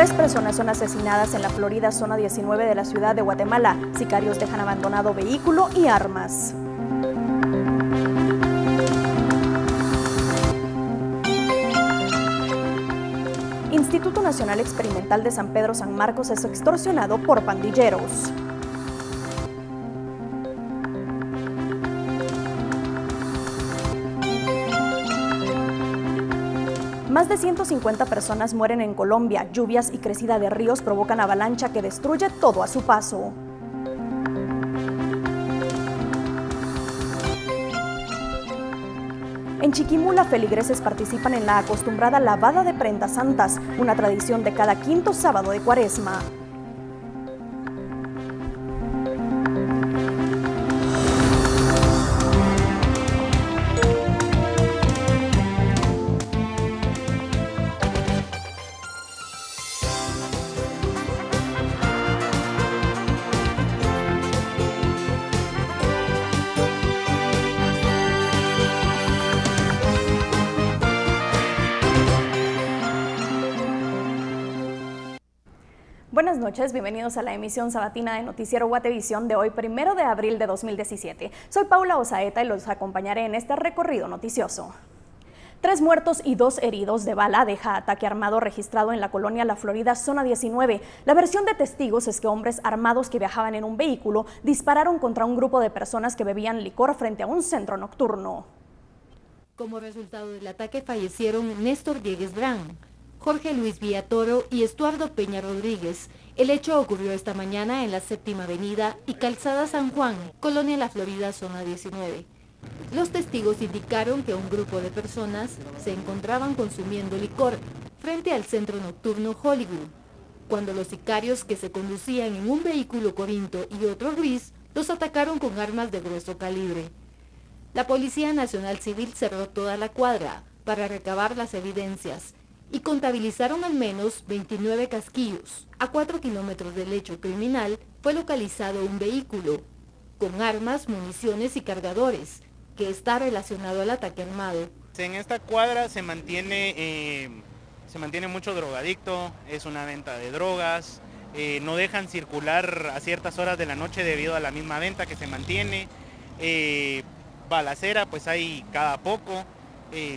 3 personas son asesinadas en la Florida, zona 19 de la ciudad de Guatemala. Sicarios dejan abandonado vehículo y armas. Instituto Nacional Experimental de San Pedro San Marcos es extorsionado por pandilleros. Más de 150 personas mueren en Colombia. Lluvias y crecida de ríos provocan avalancha que destruye todo a su paso. En Chiquimula, feligreses participan en la acostumbrada lavada de prendas santas, una tradición de cada quinto sábado de Cuaresma. Buenas noches, bienvenidos a la emisión sabatina de Noticiero Guatevisión de hoy, 1 de abril de 2017. Soy Paula Osaeta y los acompañaré en este recorrido noticioso. 3 muertos y 2 heridos de bala deja ataque armado registrado en la colonia La Florida, zona 19. La versión de testigos es que hombres armados que viajaban en un vehículo dispararon contra un grupo de personas que bebían licor frente a un centro nocturno. Como resultado del ataque fallecieron Néstor Diegues Brán, Jorge Luis Villatoro y Estuardo Peña Rodríguez. El hecho ocurrió esta mañana en la 7ª Avenida y Calzada San Juan, colonia La Florida, zona 19. Los testigos indicaron que un grupo de personas se encontraban consumiendo licor frente al centro nocturno Hollywood, cuando los sicarios que se conducían en un vehículo Corinto y otro gris los atacaron con armas de grueso calibre. La Policía Nacional Civil cerró toda la cuadra para recabar las evidencias y contabilizaron al menos 29 casquillos. A 4 kilómetros del hecho criminal fue localizado un vehículo con armas, municiones y cargadores que está relacionado al ataque armado. En esta cuadra se mantiene mucho drogadicto, es una venta de drogas, no dejan circular a ciertas horas de la noche debido a la misma venta que se mantiene, balacera pues hay cada poco.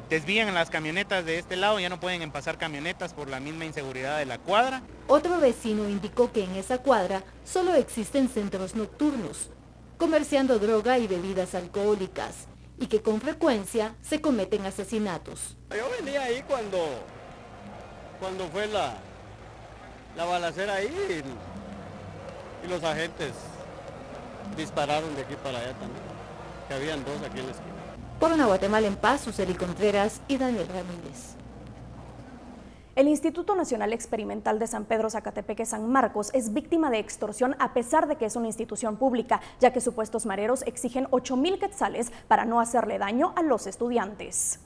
Desvían las camionetas de este lado, ya no pueden pasar camionetas por la misma inseguridad de la cuadra. Otro vecino indicó que en esa cuadra solo existen centros nocturnos, comerciando droga y bebidas alcohólicas, y que con frecuencia se cometen asesinatos. Yo venía ahí cuando fue la balacera ahí y los agentes dispararon de aquí para allá también, que habían 2 aquí en la esquina. Por una Guatemala en paz, Suseli Contreras y Daniel Ramírez. El Instituto Nacional Experimental de San Pedro Zacatepeque San Marcos es víctima de extorsión a pesar de que es una institución pública, ya que supuestos mareros exigen 8,000 quetzales para no hacerle daño a los estudiantes.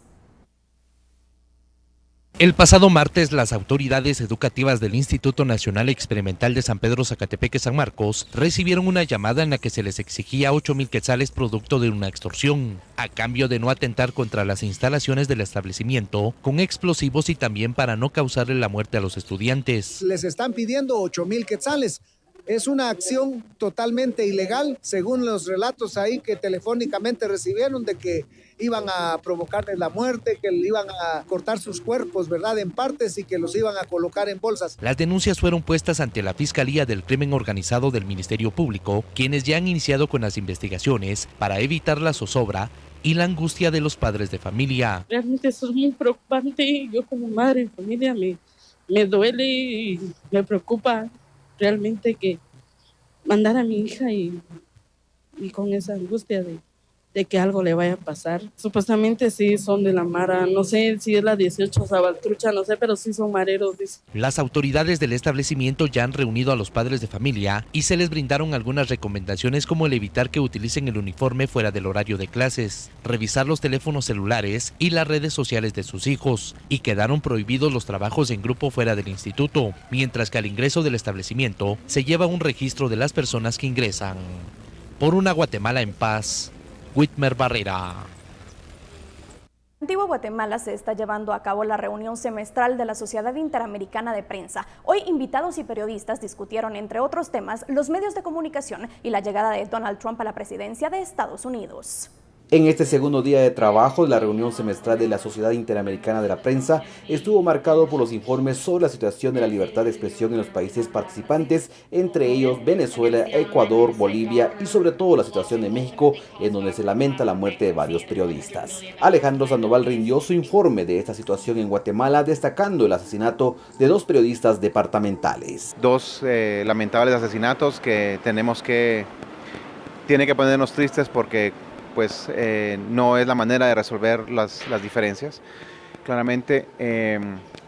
El pasado martes, las autoridades educativas del Instituto Nacional Experimental de San Pedro Zacatepeque San Marcos recibieron una llamada en la que se les exigía 8,000 quetzales producto de una extorsión, a cambio de no atentar contra las instalaciones del establecimiento con explosivos y también para no causarle la muerte a los estudiantes. Les están pidiendo 8,000 quetzales. Es una acción totalmente ilegal, según los relatos ahí que telefónicamente recibieron de que iban a provocarles la muerte, que le iban a cortar sus cuerpos, ¿verdad?, en partes y que los iban a colocar en bolsas. Las denuncias fueron puestas ante la Fiscalía del Crimen Organizado del Ministerio Público, quienes ya han iniciado con las investigaciones para evitar la zozobra y la angustia de los padres de familia. Realmente eso es muy preocupante. Yo como madre de familia me duele y me preocupa realmente que mandar a mi hija y con esa angustia de que algo le vaya a pasar. Supuestamente sí son de la Mara, no sé si es la 18 Sabaltrucha, no sé, pero sí son mareros. Dice. Las autoridades del establecimiento ya han reunido a los padres de familia y se les brindaron algunas recomendaciones como el evitar que utilicen el uniforme fuera del horario de clases, revisar los teléfonos celulares y las redes sociales de sus hijos, y quedaron prohibidos los trabajos en grupo fuera del instituto, mientras que al ingreso del establecimiento se lleva un registro de las personas que ingresan. Por una Guatemala en paz, Whitmer Barrera. Antigua Guatemala se está llevando a cabo la reunión semestral de la Sociedad Interamericana de Prensa. Hoy invitados y periodistas discutieron, entre otros temas, los medios de comunicación y la llegada de Donald Trump a la presidencia de Estados Unidos. En este segundo día de trabajo, la reunión semestral de la Sociedad Interamericana de la Prensa estuvo marcado por los informes sobre la situación de la libertad de expresión en los países participantes, entre ellos Venezuela, Ecuador, Bolivia y sobre todo la situación de México, en donde se lamenta la muerte de varios periodistas. Alejandro Sandoval rindió su informe de esta situación en Guatemala, destacando el asesinato de 2 periodistas departamentales. 2 lamentables asesinatos que tiene que ponernos tristes porque pues no es la manera de resolver las diferencias. Claramente,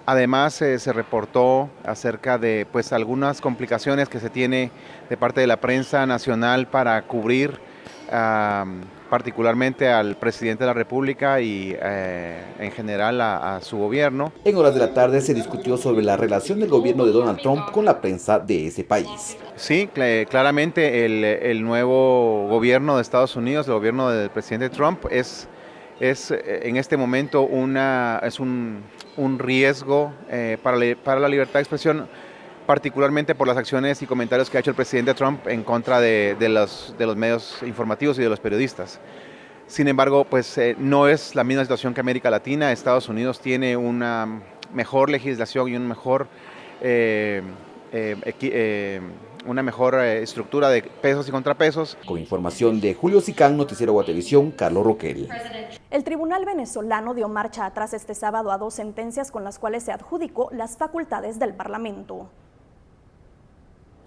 además se reportó acerca de pues algunas complicaciones que se tiene de parte de la prensa nacional para cubrir particularmente al presidente de la República y en general a su gobierno. En horas de la tarde se discutió sobre la relación del gobierno de Donald Trump con la prensa de ese país. Sí, claramente el nuevo gobierno de Estados Unidos, el gobierno del presidente Trump, es en este momento un riesgo para la libertad de expresión, particularmente por las acciones y comentarios que ha hecho el presidente Trump en contra de los medios informativos y de los periodistas. Sin embargo, pues no es la misma situación que América Latina. Estados Unidos tiene una mejor legislación y una mejor estructura de pesos y contrapesos. Con información de Julio Sicán, Noticiero Guatevisión, Carlos Roquel. El tribunal venezolano dio marcha atrás este sábado a 2 sentencias con las cuales se adjudicó las facultades del Parlamento.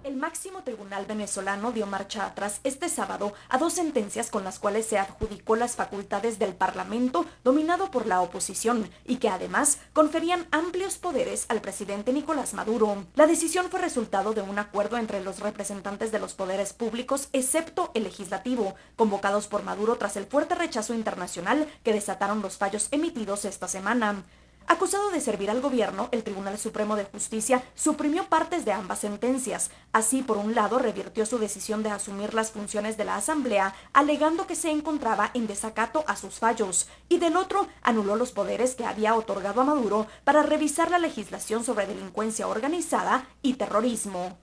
El máximo tribunal venezolano dio marcha atrás este sábado a 2 sentencias con las cuales se adjudicó las facultades del Parlamento dominado por la oposición y que además conferían amplios poderes al presidente Nicolás Maduro. La decisión fue resultado de un acuerdo entre los representantes de los poderes públicos, excepto el legislativo, convocados por Maduro tras el fuerte rechazo internacional que desataron los fallos emitidos esta semana. Acusado de servir al gobierno, el Tribunal Supremo de Justicia suprimió partes de ambas sentencias. Así, por un lado, revirtió su decisión de asumir las funciones de la Asamblea, alegando que se encontraba en desacato a sus fallos, y del otro, anuló los poderes que había otorgado a Maduro para revisar la legislación sobre delincuencia organizada y terrorismo.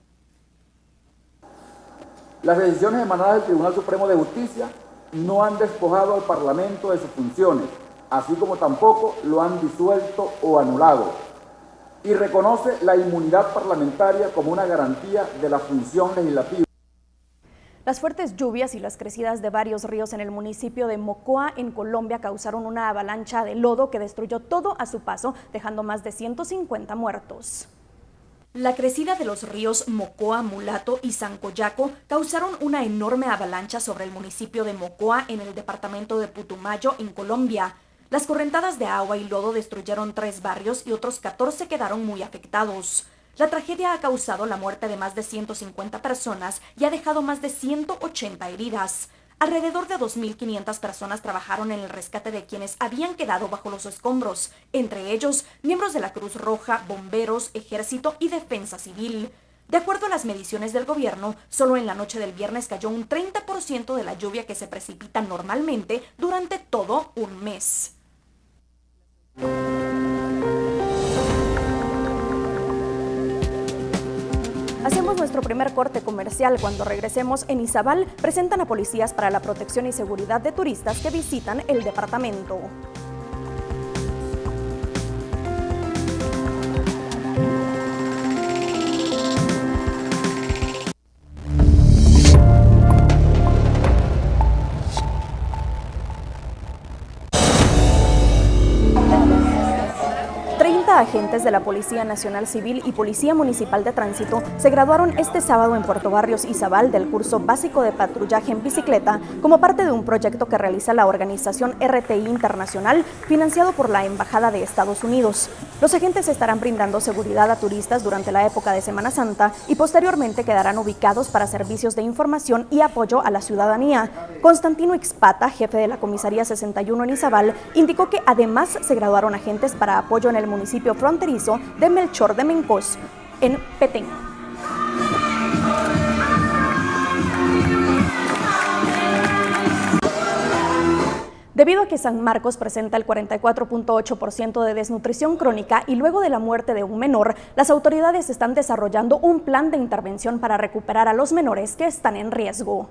Las decisiones emanadas del Tribunal Supremo de Justicia no han despojado al Parlamento de sus funciones, así como tampoco lo han disuelto o anulado, y reconoce la inmunidad parlamentaria como una garantía de la función legislativa. Las fuertes lluvias y las crecidas de varios ríos en el municipio de Mocoa, en Colombia, causaron una avalancha de lodo que destruyó todo a su paso, dejando más de 150 muertos. La crecida de los ríos Mocoa, Mulato y Sancoyaco causaron una enorme avalancha sobre el municipio de Mocoa en el departamento de Putumayo, en Colombia. Las correntadas de agua y lodo destruyeron 3 barrios y otros 14 quedaron muy afectados. La tragedia ha causado la muerte de más de 150 personas y ha dejado más de 180 heridas. Alrededor de 2.500 personas trabajaron en el rescate de quienes habían quedado bajo los escombros, entre ellos miembros de la Cruz Roja, bomberos, ejército y defensa civil. De acuerdo a las mediciones del gobierno, solo en la noche del viernes cayó un 30% de la lluvia que se precipita normalmente durante todo un mes. Hacemos nuestro primer corte comercial. Cuando regresemos, en Izabal presentan a policías para la protección y seguridad de turistas que visitan el departamento. Agentes de la Policía Nacional Civil y Policía Municipal de Tránsito se graduaron este sábado en Puerto Barrios, Izabal, del curso básico de patrullaje en bicicleta como parte de un proyecto que realiza la organización RTI Internacional, financiado por la Embajada de Estados Unidos. Los agentes estarán brindando seguridad a turistas durante la época de Semana Santa y posteriormente quedarán ubicados para servicios de información y apoyo a la ciudadanía. Constantino Ixpata, jefe de la Comisaría 61 en Izabal, indicó que además se graduaron agentes para apoyo en el municipio fronterizo de Melchor de Mencos, en Petén. Debido a que San Marcos presenta el 44.8% de desnutrición crónica y luego de la muerte de un menor, las autoridades están desarrollando un plan de intervención para recuperar a los menores que están en riesgo.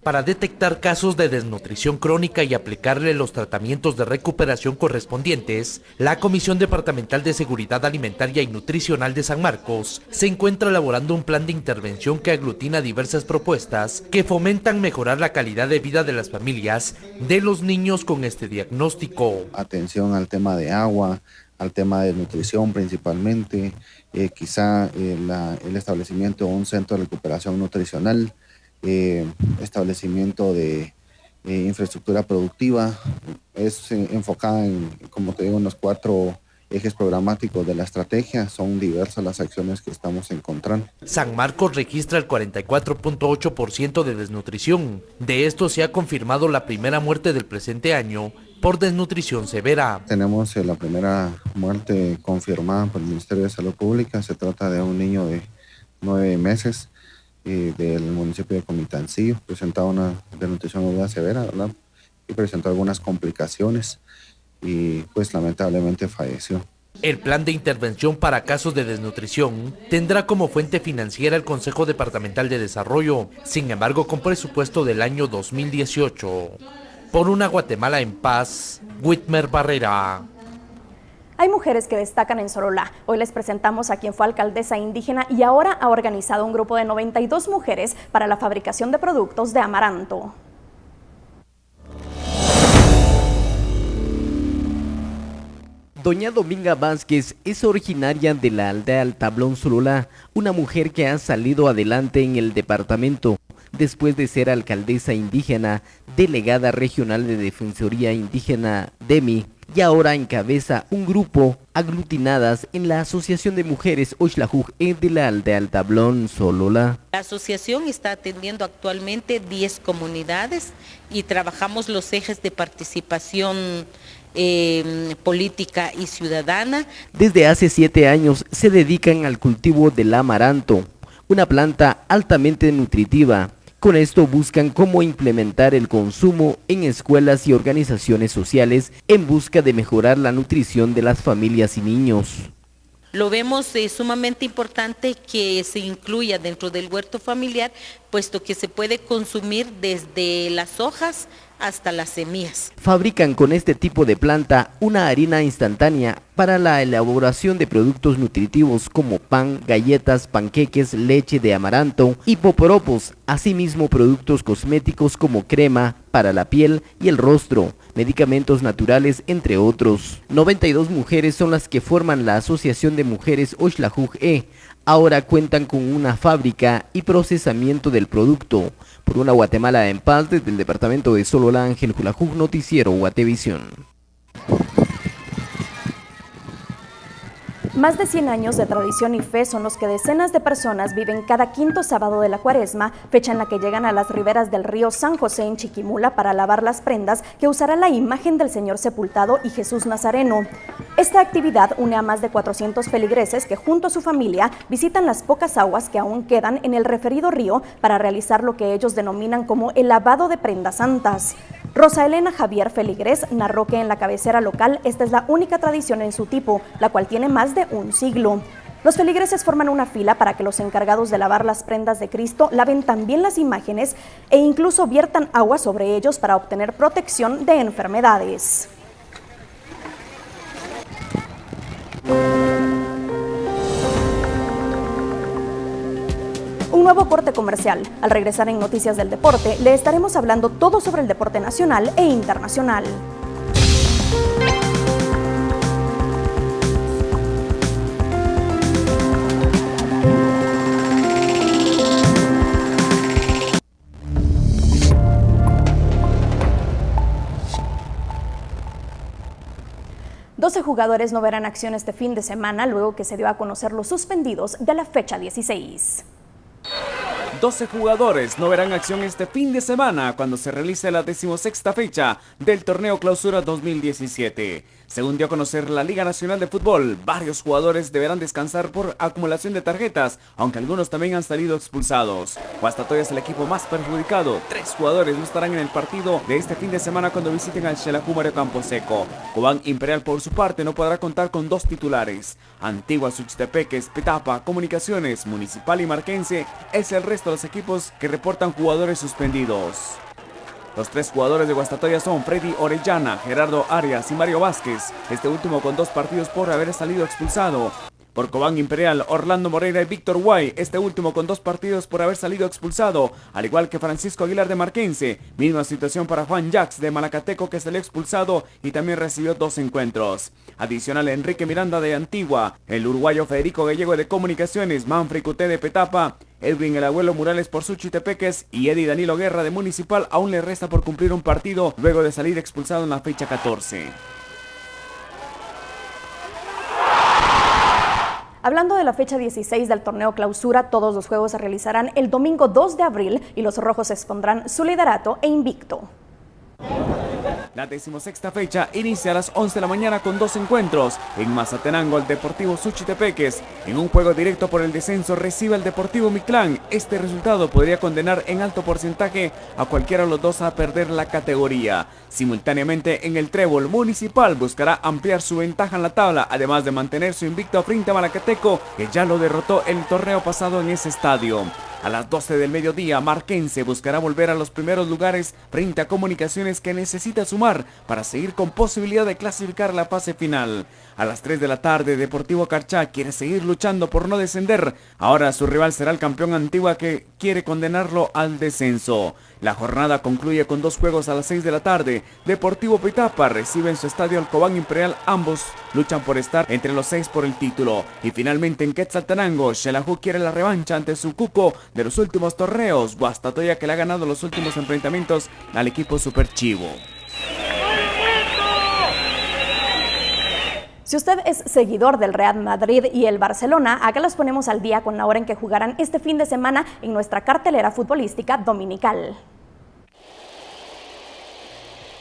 Para detectar casos de desnutrición crónica y aplicarle los tratamientos de recuperación correspondientes, la Comisión Departamental de Seguridad Alimentaria y Nutricional de San Marcos se encuentra elaborando un plan de intervención que aglutina diversas propuestas que fomentan mejorar la calidad de vida de las familias de los niños con este diagnóstico. Atención al tema de agua, al tema de nutrición principalmente, quizá el establecimiento de un centro de recuperación nutricional, establecimiento de infraestructura productiva. Es enfocada en, como te digo, en los 4 ejes programáticos de la estrategia. Son diversas las acciones que estamos encontrando. San Marcos registra el 44.8% de desnutrición. De esto se ha confirmado la primera muerte del presente año por desnutrición severa. Tenemos la primera muerte confirmada por el Ministerio de Salud Pública. Se trata de un niño de 9 meses del municipio de Comitancillo. Presentaba una desnutrición aguda severa, ¿verdad? Y presentó algunas complicaciones y pues lamentablemente falleció. El plan de intervención para casos de desnutrición tendrá como fuente financiera el Consejo Departamental de Desarrollo, sin embargo con presupuesto del año 2018. Por una Guatemala en paz, Whitmer Barrera. Hay mujeres que destacan en Sololá. Hoy les presentamos a quien fue alcaldesa indígena y ahora ha organizado un grupo de 92 mujeres para la fabricación de productos de amaranto. Doña Dominga Vázquez es originaria de la aldea El Tablón Sololá, una mujer que ha salido adelante en el departamento después de ser alcaldesa indígena, delegada regional de Defensoría Indígena DEMI, y ahora encabeza un grupo aglutinadas en la Asociación de Mujeres Oxlajuj de la aldea El Tablón Sololá. La asociación está atendiendo actualmente 10 comunidades y trabajamos los ejes de participación política y ciudadana. Desde hace 7 años se dedican al cultivo del amaranto, una planta altamente nutritiva. Con esto buscan cómo implementar el consumo en escuelas y organizaciones sociales en busca de mejorar la nutrición de las familias y niños. Lo vemos sumamente importante que se incluya dentro del huerto familiar, puesto que se puede consumir desde las hojas hasta las semillas. Fabrican con este tipo de planta una harina instantánea para la elaboración de productos nutritivos como pan, galletas, panqueques, leche de amaranto y poporopos, asimismo productos cosméticos como crema para la piel y el rostro, medicamentos naturales, entre otros. 92 mujeres son las que forman la Asociación de Mujeres Oxlajuj. Ahora cuentan con una fábrica y procesamiento del producto. Por una Guatemala en paz, desde el departamento de Sololá, Ángel Julajuj, Noticiero Guatevisión. Más de 100 años de tradición y fe son los que decenas de personas viven cada quinto sábado de la Cuaresma, fecha en la que llegan a las riberas del río San José en Chiquimula para lavar las prendas que usará la imagen del Señor sepultado y Jesús Nazareno. Esta actividad une a más de 400 feligreses que junto a su familia visitan las pocas aguas que aún quedan en el referido río para realizar lo que ellos denominan como el lavado de prendas santas. Rosa Elena Javier Feligrés narró que en la cabecera local esta es la única tradición en su tipo, la cual tiene más de un siglo. Los feligreses forman una fila para que los encargados de lavar las prendas de Cristo laven también las imágenes e incluso viertan agua sobre ellos para obtener protección de enfermedades. Un nuevo corte comercial. Al regresar en Noticias del Deporte, le estaremos hablando todo sobre el deporte nacional e internacional. Jugadores no verán acción este fin de semana luego que se dio a conocer los suspendidos de la fecha 16. 12 jugadores no verán acción este fin de semana cuando se realice la 16ª fecha del Torneo Clausura 2017. Según dio a conocer la Liga Nacional de Fútbol, varios jugadores deberán descansar por acumulación de tarjetas, aunque algunos también han salido expulsados. Guastatoya es el equipo más perjudicado. 3 jugadores no estarán en el partido de este fin de semana cuando visiten al Xelajú Mario Camposeco. Cobán Imperial, por su parte, no podrá contar con 2 titulares. Antigua, Suchitepeques, Petapa, Comunicaciones, Municipal y Marquense es el resto de los equipos que reportan jugadores suspendidos. Los 3 jugadores de Guastatoya son Freddy Orellana, Gerardo Arias y Mario Vázquez, este último con 2 partidos por haber salido expulsado. Por Cobán Imperial, Orlando Moreira y Víctor Guay, este último con 2 partidos por haber salido expulsado, al igual que Francisco Aguilar de Marquense. Misma situación para Juan Jax de Malacateco, que salió expulsado y también recibió 2 encuentros. Adicional, Enrique Miranda de Antigua, el uruguayo Federico Gallego de Comunicaciones, Manfred Cuté de Petapa, Edwin el Abuelo Morales por Suchitepeques y Eddie Danilo Guerra de Municipal aún le resta por cumplir un partido luego de salir expulsado en la fecha 14. Hablando de la fecha 16 del torneo Clausura, todos los juegos se realizarán el domingo 2 de abril y los rojos expondrán su liderato e invicto. La 16ª fecha inicia a las 11 de la mañana con 2 encuentros. En Mazatenango, el Deportivo Suchitepeques, en un juego directo por el descenso, recibe al Deportivo Mictlán. Este resultado podría condenar en alto porcentaje a cualquiera de los dos a perder la categoría. Simultáneamente, en el Trébol, Municipal buscará ampliar su ventaja en la tabla, además de mantener su invicto frente a Malacateco, que ya lo derrotó el torneo pasado en ese estadio. A las 12 del mediodía, Marquense buscará volver a los primeros lugares frente a Comunicaciones, que necesita sumar para seguir con posibilidad de clasificar la fase final. A las 3 de la tarde, Deportivo Carchá quiere seguir luchando por no descender. Ahora su rival será el campeón Antigua, que quiere condenarlo al descenso. La jornada concluye con 2 juegos a las 6 de la tarde. Deportivo Petapa recibe en su estadio al Cobán Imperial. Ambos luchan por estar entre los 6 por el título. Y finalmente en Quetzaltenango, Xelajú quiere la revancha ante su cuco de los últimos torneos. Guastatoya, que le ha ganado los últimos enfrentamientos al equipo Super Chivo. Si usted es seguidor del Real Madrid y el Barcelona, acá los ponemos al día con la hora en que jugarán este fin de semana en nuestra cartelera futbolística dominical.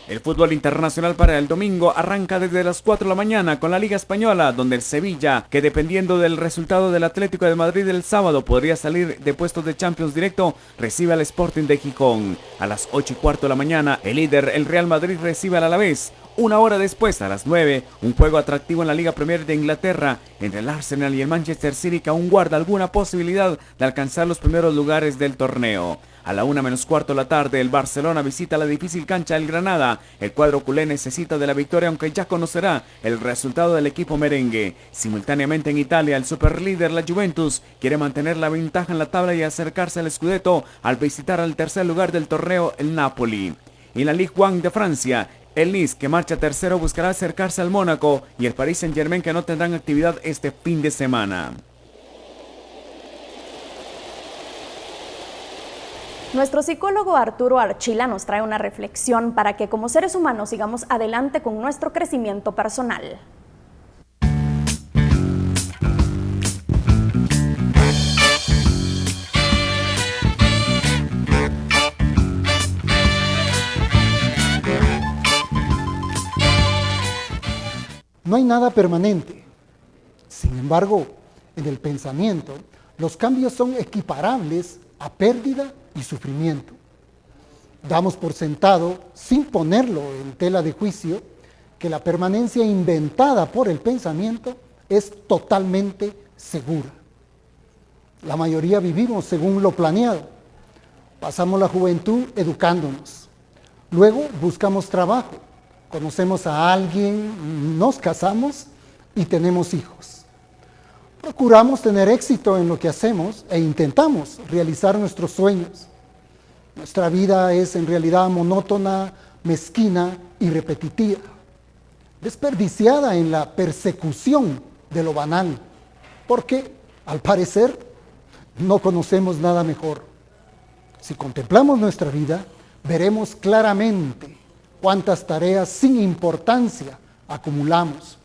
El fútbol internacional para el domingo arranca desde las 4 de la mañana con la Liga Española, donde el Sevilla, que dependiendo del resultado del Atlético de Madrid el sábado podría salir de puestos de Champions directo, recibe al Sporting de Gijón. A las 8:15 de la mañana, el líder, el Real Madrid, recibe al Alavés. Una hora después, a las 9, un juego atractivo en la Liga Premier de Inglaterra entre el Arsenal y el Manchester City, que aún guarda alguna posibilidad de alcanzar los primeros lugares del torneo. A la 1:15 de la tarde, el Barcelona visita la difícil cancha del Granada. El cuadro culé necesita de la victoria, aunque ya conocerá el resultado del equipo merengue. Simultáneamente en Italia, el superlíder, la Juventus, quiere mantener la ventaja en la tabla y acercarse al Scudetto al visitar al tercer lugar del torneo, el Napoli. En la Ligue 1 de Francia, el Nice, que marcha tercero, buscará acercarse al Mónaco, y el Paris Saint-Germain, que no tendrán actividad este fin de semana. Nuestro psicólogo Arturo Archila nos trae una reflexión para que como seres humanos sigamos adelante con nuestro crecimiento personal. No hay nada permanente. Sin embargo, en el pensamiento, los cambios son equiparables a pérdida y sufrimiento. Damos por sentado, sin ponerlo en tela de juicio, que la permanencia inventada por el pensamiento es totalmente segura. La mayoría vivimos según lo planeado. Pasamos la juventud educándonos. Luego buscamos trabajo. Conocemos a alguien, nos casamos y tenemos hijos. Procuramos tener éxito en lo que hacemos e intentamos realizar nuestros sueños. Nuestra vida es en realidad monótona, mezquina y repetitiva, desperdiciada en la persecución de lo banal, porque, al parecer, no conocemos nada mejor. Si contemplamos nuestra vida, veremos claramente cuántas tareas sin importancia acumulamos,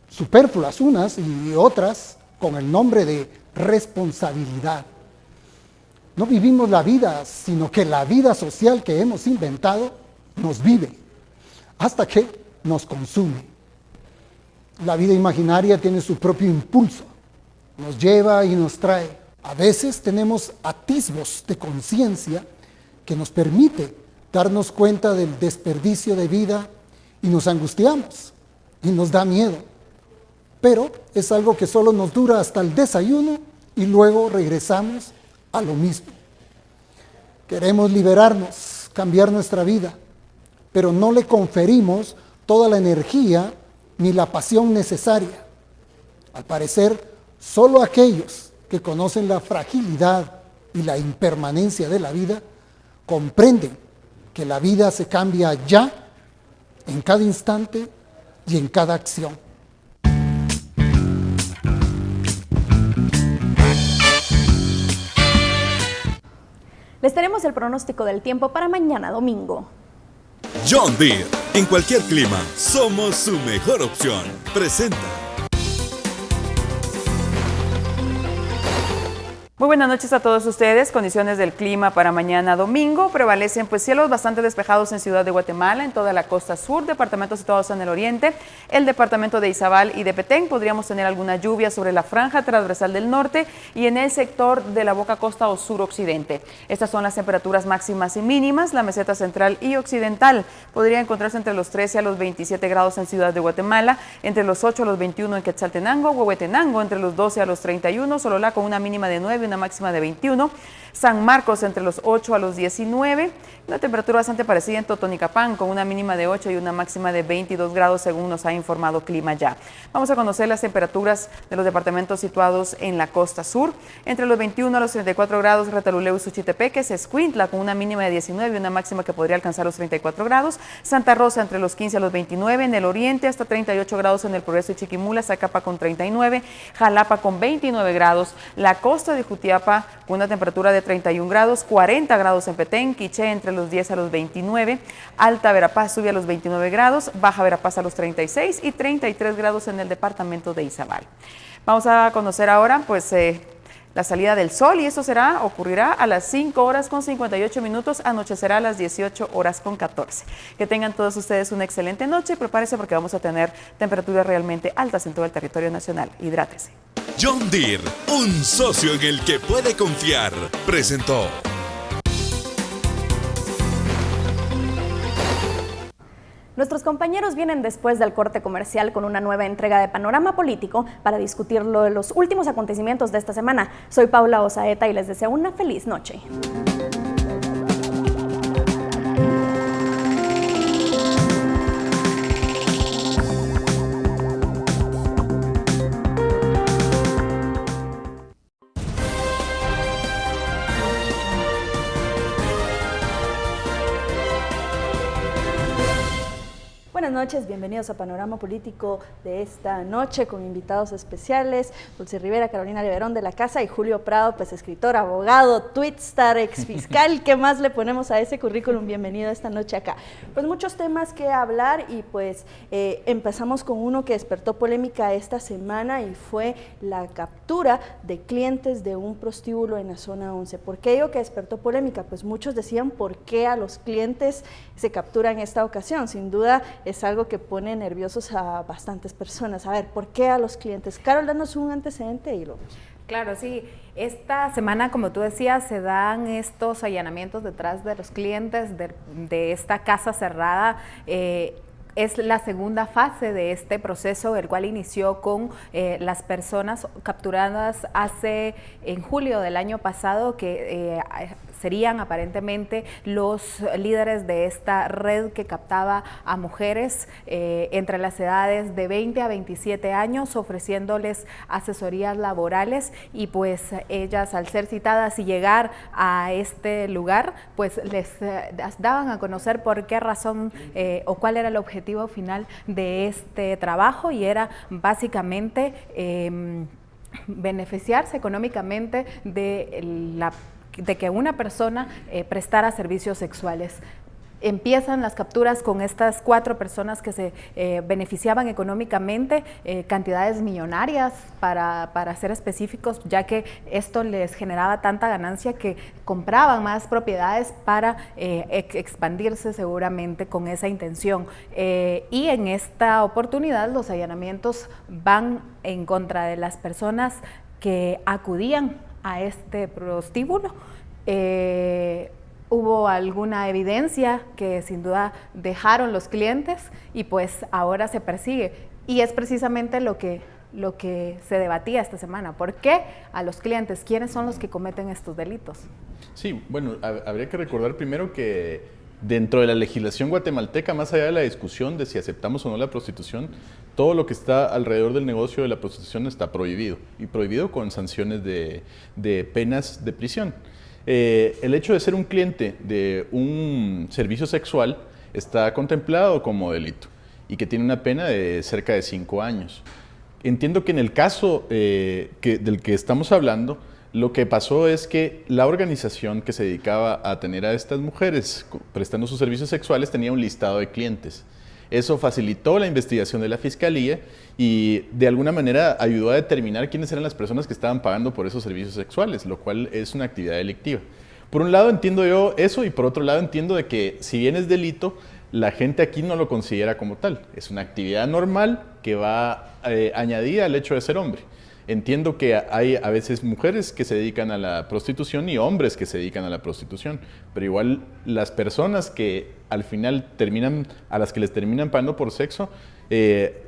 superfluas unas y otras con el nombre de responsabilidad. No vivimos la vida, sino que la vida social que hemos inventado nos vive, hasta que nos consume. La vida imaginaria tiene su propio impulso, nos lleva y nos trae. A veces tenemos atisbos de conciencia que nos permite darnos cuenta del desperdicio de vida y nos angustiamos y nos da miedo. Pero es algo que solo nos dura hasta el desayuno y luego regresamos a lo mismo. Queremos liberarnos, cambiar nuestra vida, pero no le conferimos toda la energía ni la pasión necesaria. Al parecer, solo aquellos que conocen la fragilidad y la impermanencia de la vida comprenden que la vida se cambia ya, en cada instante y en cada acción. Les tenemos el pronóstico del tiempo para mañana domingo. John Deere, en cualquier clima, somos su mejor opción. Presenta. Muy buenas noches a todos ustedes. Condiciones del clima para mañana domingo. Prevalecen pues cielos bastante despejados en Ciudad de Guatemala, en toda la costa sur, departamentos situados en el oriente, el departamento de Izabal y de Petén. Podríamos tener alguna lluvia sobre la franja transversal del norte y en el sector de la boca costa o suroccidente. Estas son las temperaturas máximas y mínimas. La meseta central y occidental podría encontrarse entre los 13 a los 27 grados en Ciudad de Guatemala, entre los 8 a los 21 en Quetzaltenango, Huehuetenango entre los 12 a los 31, Sololá con una mínima de 9 y una máxima de 21, San Marcos entre los 8 a los 19, una temperatura bastante parecida en Totonicapán con una mínima de 8 y una máxima de 22 grados según nos ha informado Clima Ya. Vamos a conocer las temperaturas de los departamentos situados en la costa sur, entre los 21 a los 34 grados Retaluleu y Suchitepeques, Escuintla con una mínima de 19 y una máxima que podría alcanzar los 34 grados, Santa Rosa entre los 15 a los 29, en el oriente hasta 38 grados en el Progreso y Chiquimula, Zacapa con 39, Jalapa con 29 grados, la costa de Jutiapa con una temperatura de 31 grados, 40 grados en Petén, Quiché entre los 10 a los 29, Alta Verapaz sube a los 29 grados, Baja Verapaz a los 36 y 33 grados en el departamento de Izabal. Vamos a conocer ahora pues la salida del sol y esto ocurrirá a las 5 horas con 58 minutos, anochecerá a las 18 horas con 14. Que tengan todos ustedes una excelente noche y prepárense porque vamos a tener temperaturas realmente altas en todo el territorio nacional. Hidrátese. John Deere, un socio en el que puede confiar, presentó. Nuestros compañeros vienen después del corte comercial con una nueva entrega de Panorama Político para discutir los últimos acontecimientos de esta semana. Soy Paula Osaeta y les deseo una feliz noche. Buenas noches, bienvenidos a Panorama Político de esta noche con invitados especiales, Dulce Rivera, Carolina Leverón de la Casa y Julio Prado, pues escritor, abogado, twitstar, exfiscal. ¿Qué más le ponemos a ese currículum? Bienvenido esta noche acá. Pues muchos temas que hablar y pues empezamos con uno que despertó polémica esta semana y fue la captura de clientes de un prostíbulo en la zona 11. ¿Por qué digo que despertó polémica? Pues muchos decían por qué a los clientes se capturan en esta ocasión. Sin duda es algo que pone nerviosos a bastantes personas. A ver, ¿por qué a los clientes? Carol, danos un antecedente y lo... Claro, sí. Esta semana, como tú decías, se dan estos allanamientos detrás de los clientes de esta casa cerrada. Es la segunda fase de este proceso, el cual inició con las personas capturadas en julio del año pasado, que serían aparentemente los líderes de esta red que captaba a mujeres entre las edades de 20 a 27 años, ofreciéndoles asesorías laborales, y pues ellas, al ser citadas y llegar a este lugar, pues les daban a conocer por qué razón o cuál era el objetivo final de este trabajo, y era básicamente beneficiarse económicamente de que una persona prestara servicios sexuales. empiezan las capturas con estas 4 personas que se beneficiaban económicamente, cantidades millonarias para ser específicos, ya que esto les generaba tanta ganancia que compraban más propiedades para expandirse seguramente con esa intención. Y en esta oportunidad los allanamientos van en contra de las personas que acudían a este prostíbulo. Hubo alguna evidencia que sin duda dejaron los clientes y pues ahora se persigue. Y es precisamente lo que se debatía esta semana. ¿Por qué a los clientes? ¿Quiénes son los que cometen estos delitos? Sí, bueno, habría que recordar primero que dentro de la legislación guatemalteca, más allá de la discusión de si aceptamos o no la prostitución, todo lo que está alrededor del negocio de la prostitución está prohibido, y prohibido con sanciones de penas de prisión. El hecho de ser un cliente de un servicio sexual está contemplado como delito y que tiene una pena de cerca de 5 años. Entiendo que en el caso del que estamos hablando, lo que pasó es que la organización que se dedicaba a atender a estas mujeres prestando sus servicios sexuales tenía un listado de clientes. Eso facilitó la investigación de la Fiscalía y de alguna manera ayudó a determinar quiénes eran las personas que estaban pagando por esos servicios sexuales, lo cual es una actividad delictiva. Por un lado entiendo yo eso y por otro lado entiendo de que si bien es delito, la gente aquí no lo considera como tal. Es una actividad normal que va añadida al hecho de ser hombre. Entiendo que hay a veces mujeres que se dedican a la prostitución y hombres que se dedican a la prostitución, pero igual las personas que al final a las que les terminan pagando por sexo,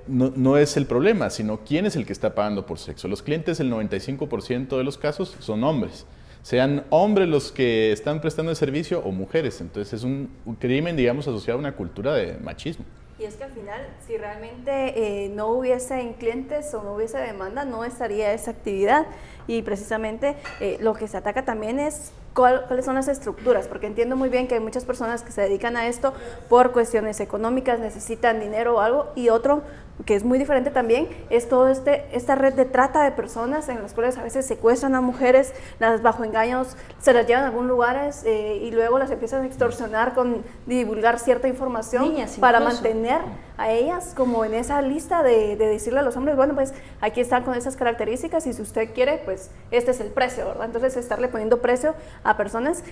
no es el problema, sino quién es el que está pagando por sexo. Los clientes, el 95% de los casos son hombres, sean hombres los que están prestando el servicio o mujeres. Entonces es un crimen, digamos, asociado a una cultura de machismo. Y es que al final, si realmente no hubiese clientes o no hubiese demanda, no estaría esa actividad. Y precisamente lo que se ataca también es cuáles son las estructuras, porque entiendo muy bien que hay muchas personas que se dedican a esto por cuestiones económicas, necesitan dinero o algo, y otro que es muy diferente también es toda esta red de trata de personas en las cuales a veces secuestran a mujeres, las bajo engaños se las llevan a algunos lugares y luego las empiezan a extorsionar con divulgar cierta información para mantener a ellas como en esa lista de decirle a los hombres, bueno, pues aquí están con esas características y si usted quiere, pues este es el precio, ¿verdad? Entonces estarle poniendo precio a personas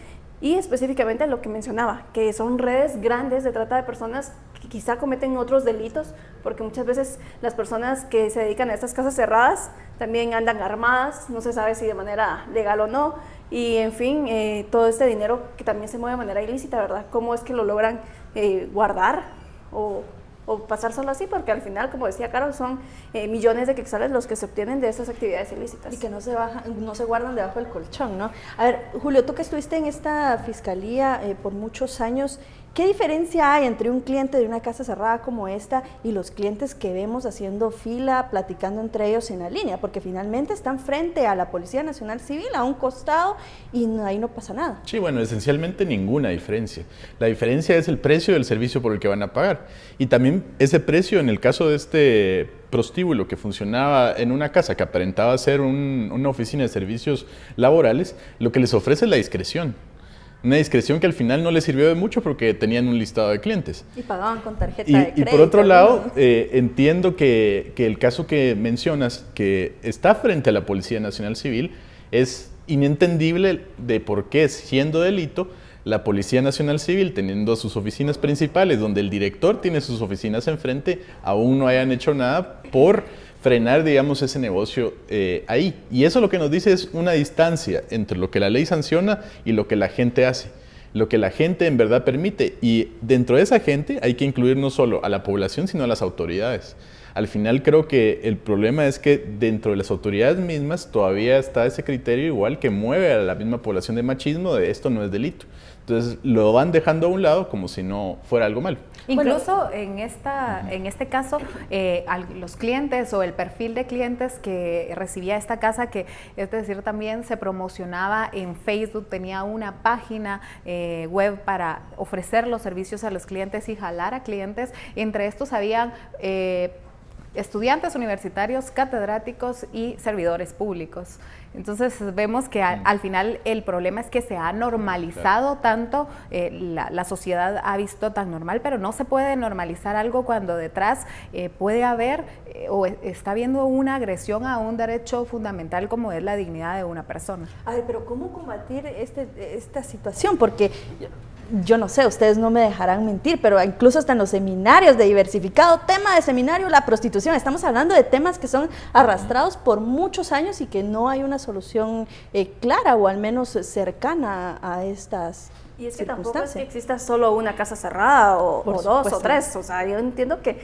y específicamente lo que mencionaba, que son redes grandes de trata de personas que quizá cometen otros delitos, porque muchas veces las personas que se dedican a estas casas cerradas también andan armadas, no se sabe si de manera legal o no, y en fin, todo este dinero que también se mueve de manera ilícita, ¿verdad? ¿Cómo es que lo logran guardar o pasárselo así? Porque al final, como decía Carol, son millones de quetzales los que se obtienen de esas actividades ilícitas. Y que no se guardan debajo del colchón, ¿no? A ver, Julio, tú que estuviste en esta fiscalía por muchos años, ¿qué diferencia hay entre un cliente de una casa cerrada como esta y los clientes que vemos haciendo fila, platicando entre ellos en la línea? Porque finalmente están frente a la Policía Nacional Civil, a un costado, y ahí no pasa nada. Sí, bueno, esencialmente ninguna diferencia. La diferencia es el precio del servicio por el que van a pagar. Y también ese precio, en el caso de este prostíbulo que funcionaba en una casa que aparentaba ser una oficina de servicios laborales, lo que les ofrece es la discreción. Una discreción que al final no les sirvió de mucho porque tenían un listado de clientes. Y pagaban con tarjeta de crédito. Y por otro lado, entiendo que el caso que mencionas, que está frente a la Policía Nacional Civil, es inentendible de por qué, siendo delito, la Policía Nacional Civil, teniendo sus oficinas principales, donde el director tiene sus oficinas enfrente, aún no hayan hecho nada por frenar, digamos, ese negocio ahí. Y eso lo que nos dice es una distancia entre lo que la ley sanciona y lo que la gente hace, lo que la gente en verdad permite. Y dentro de esa gente hay que incluir no solo a la población, sino a las autoridades. Al final creo que el problema es que dentro de las autoridades mismas todavía está ese criterio igual que mueve a la misma población de machismo de esto no es delito. Entonces lo van dejando a un lado como si no fuera algo malo. Incluso en este caso, los clientes o el perfil de clientes que recibía esta casa, que es decir, también se promocionaba en Facebook, tenía una página web para ofrecer los servicios a los clientes y jalar a clientes. Entre estos habían estudiantes universitarios, catedráticos y servidores públicos. Entonces vemos que al final el problema es que se ha normalizado tanto, la sociedad ha visto tan normal, pero no se puede normalizar algo cuando detrás puede haber o está habiendo una agresión a un derecho fundamental como es la dignidad de una persona. A ver, pero ¿cómo combatir esta situación? Porque yo no sé, ustedes no me dejarán mentir, pero incluso hasta en los seminarios de diversificado, tema de seminario, la prostitución, estamos hablando de temas que son arrastrados por muchos años y que no hay una solución clara o al menos cercana a estas y es que tampoco es que exista solo una casa cerrada o dos o tres, o sea, yo entiendo que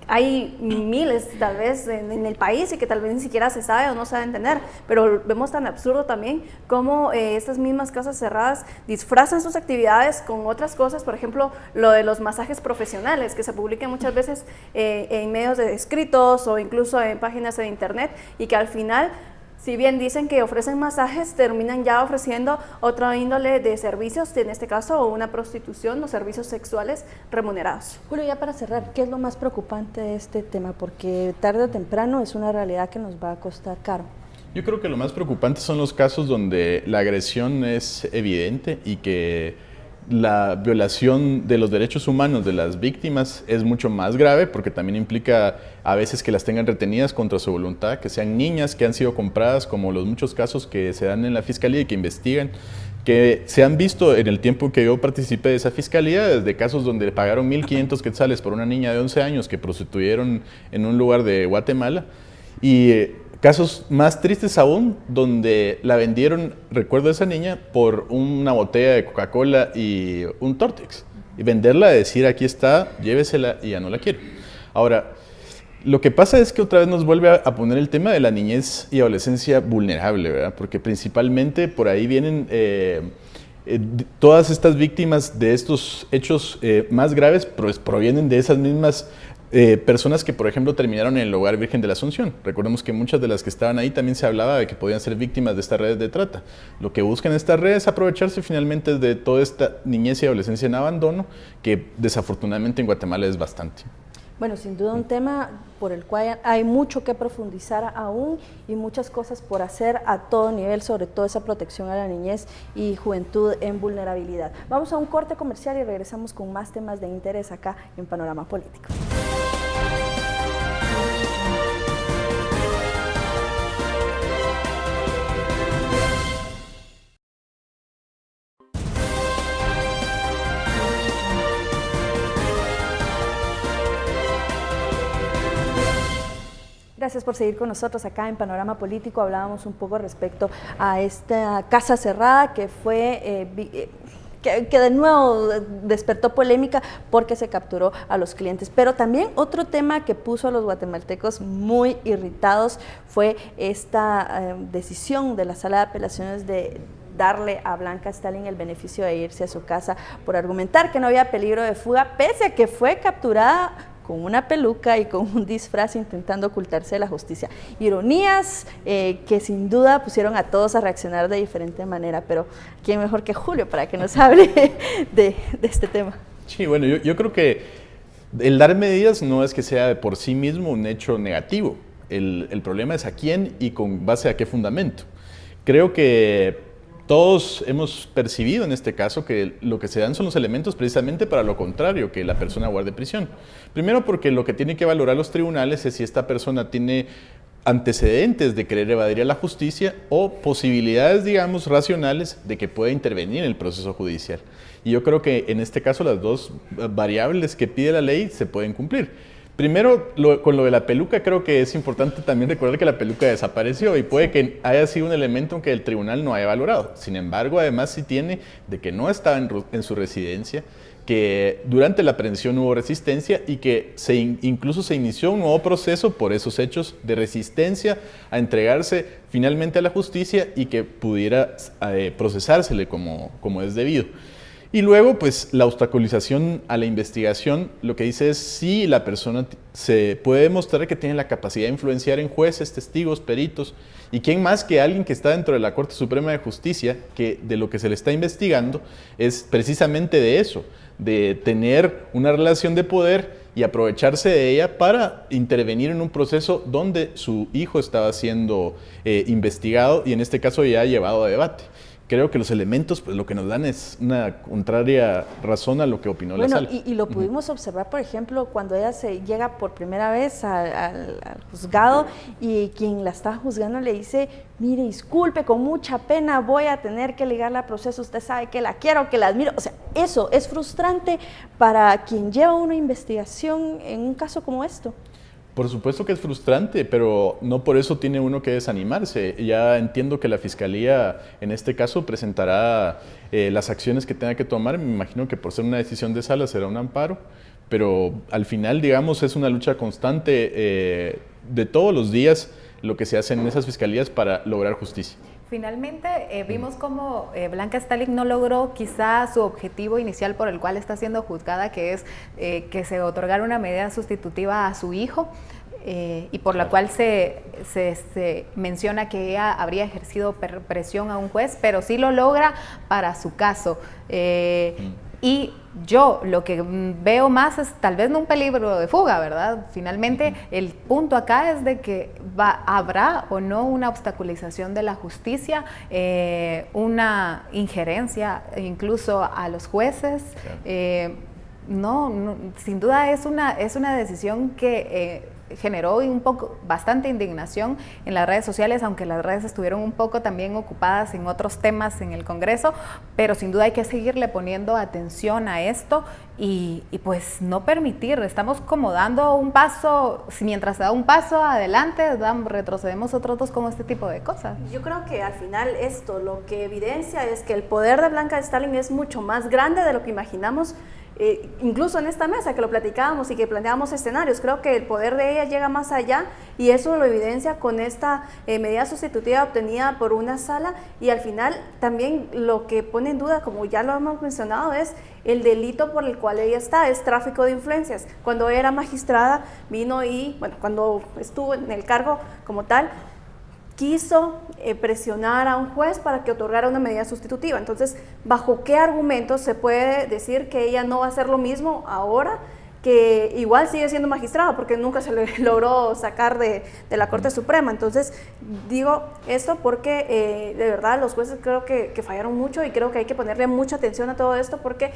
hay miles tal vez en el país y que tal vez ni siquiera se sabe o no se sabe entender, pero vemos tan absurdo también cómo estas mismas casas cerradas disfrazan sus actividades con otras cosas, por ejemplo, lo de los masajes profesionales que se publican muchas veces en medios escritos o incluso en páginas de internet y que al final, si bien dicen que ofrecen masajes, terminan ya ofreciendo otra índole de servicios, en este caso una prostitución o servicios sexuales remunerados. Julio, ya para cerrar, ¿qué es lo más preocupante de este tema? Porque tarde o temprano es una realidad que nos va a costar caro. Yo creo que lo más preocupante son los casos donde la agresión es evidente y que la violación de los derechos humanos de las víctimas es mucho más grave porque también implica a veces que las tengan retenidas contra su voluntad, que sean niñas que han sido compradas, como los muchos casos que se dan en la fiscalía y que investigan, que se han visto en el tiempo que yo participé de esa fiscalía, desde casos donde pagaron 1.500 quetzales por una niña de 11 años que prostituyeron en un lugar de Guatemala y casos más tristes aún, donde la vendieron, recuerdo a esa niña, por una botella de Coca-Cola y un Tortex. Y venderla, decir, aquí está, llévesela y ya no la quiero. Ahora, lo que pasa es que otra vez nos vuelve a poner el tema de la niñez y adolescencia vulnerable, ¿verdad? Porque principalmente por ahí vienen todas estas víctimas de estos hechos más graves, pues provienen de esas mismas personas que, por ejemplo, terminaron en el Hogar Virgen de la Asunción. Recordemos que muchas de las que estaban ahí también se hablaba de que podían ser víctimas de estas redes de trata. Lo que buscan estas redes es aprovecharse finalmente de toda esta niñez y adolescencia en abandono, que desafortunadamente en Guatemala es bastante. Bueno, sin duda un tema por el cual hay mucho que profundizar aún y muchas cosas por hacer a todo nivel, sobre todo esa protección a la niñez y juventud en vulnerabilidad. Vamos a un corte comercial y regresamos con más temas de interés acá en Panorama Político. Gracias por seguir con nosotros acá en Panorama Político. Hablábamos un poco respecto a esta casa cerrada que fue que de nuevo despertó polémica porque se capturó a los clientes. Pero también otro tema que puso a los guatemaltecos muy irritados fue esta decisión de la Sala de Apelaciones de darle a Blanca Stalin el beneficio de irse a su casa por argumentar que no había peligro de fuga, pese a que fue capturada con una peluca y con un disfraz intentando ocultarse de la justicia. Ironías que sin duda pusieron a todos a reaccionar de diferente manera, pero ¿quién mejor que Julio para que nos hable de este tema? Sí, bueno, yo creo que el dar medidas no es que sea de por sí mismo un hecho negativo. El problema es a quién y con base a qué fundamento. Creo que todos hemos percibido en este caso que lo que se dan son los elementos precisamente para lo contrario, que la persona guarde prisión. Primero porque lo que tienen que valorar los tribunales es si esta persona tiene antecedentes de querer evadir a la justicia o posibilidades, digamos, racionales de que pueda intervenir en el proceso judicial. Y yo creo que en este caso las dos variables que pide la ley se pueden cumplir. Primero, con lo de la peluca, creo que es importante también recordar que la peluca desapareció y puede que haya sido un elemento que el tribunal no haya valorado. Sin embargo, además sí tiene de que no estaba en su residencia, que durante la aprehensión hubo resistencia y que incluso se inició un nuevo proceso por esos hechos de resistencia a entregarse finalmente a la justicia y que pudiera procesársele como es debido. Y luego, pues, la obstaculización a la investigación, lo que dice es si la persona se puede demostrar que tiene la capacidad de influenciar en jueces, testigos, peritos, y quién más que alguien que está dentro de la Corte Suprema de Justicia, que de lo que se le está investigando es precisamente de eso, de tener una relación de poder y aprovecharse de ella para intervenir en un proceso donde su hijo estaba siendo investigado y en este caso ya llevado a debate. Creo que los elementos pues lo que nos dan es una contraria razón a lo que opinó la sala. Y lo pudimos observar, por ejemplo, cuando ella se llega por primera vez al juzgado y quien la está juzgando le dice, mire, disculpe, con mucha pena voy a tener que ligarla a proceso, usted sabe que la quiero, que la admiro. O sea, eso es frustrante para quien lleva una investigación en un caso como esto. Por supuesto que es frustrante, pero no por eso tiene uno que desanimarse. Ya entiendo que la Fiscalía, en este caso, presentará las acciones que tenga que tomar. Me imagino que por ser una decisión de sala será un amparo, pero al final, digamos, es una lucha constante de todos los días lo que se hace en esas fiscalías para lograr justicia. Finalmente vimos como Blanca Stalik no logró quizá su objetivo inicial por el cual está siendo juzgada, que es que se otorgara una medida sustitutiva a su hijo y por la cual se menciona que ella habría ejercido presión a un juez, pero sí lo logra para su caso. Y yo lo que veo más es tal vez no un peligro de fuga, ¿verdad? Finalmente el punto acá es de que habrá o no una obstaculización de la justicia, una injerencia incluso a los jueces. No, sin duda es una decisión que generó bastante indignación en las redes sociales, aunque las redes estuvieron un poco también ocupadas en otros temas en el Congreso, pero sin duda hay que seguirle poniendo atención a esto y pues no permitir, estamos como dando un paso, mientras se da un paso adelante, retrocedemos otros dos con este tipo de cosas. Yo creo que al final esto lo que evidencia es que el poder de Blanca Stalik es mucho más grande de lo que imaginamos. Incluso en esta mesa que lo platicábamos y que planteábamos escenarios, creo que el poder de ella llega más allá y eso lo evidencia con esta medida sustitutiva obtenida por una sala y al final también lo que pone en duda, como ya lo hemos mencionado, es el delito por el cual ella está, es tráfico de influencias. Cuando era magistrada vino y, bueno, cuando estuvo en el cargo como tal, quiso presionar a un juez para que otorgara una medida sustitutiva. Entonces, ¿bajo qué argumentos se puede decir que ella no va a hacer lo mismo ahora? Que igual sigue siendo magistrada porque nunca se le logró sacar de la Corte Suprema. Entonces, digo esto porque de verdad los jueces creo que fallaron mucho y creo que hay que ponerle mucha atención a todo esto porque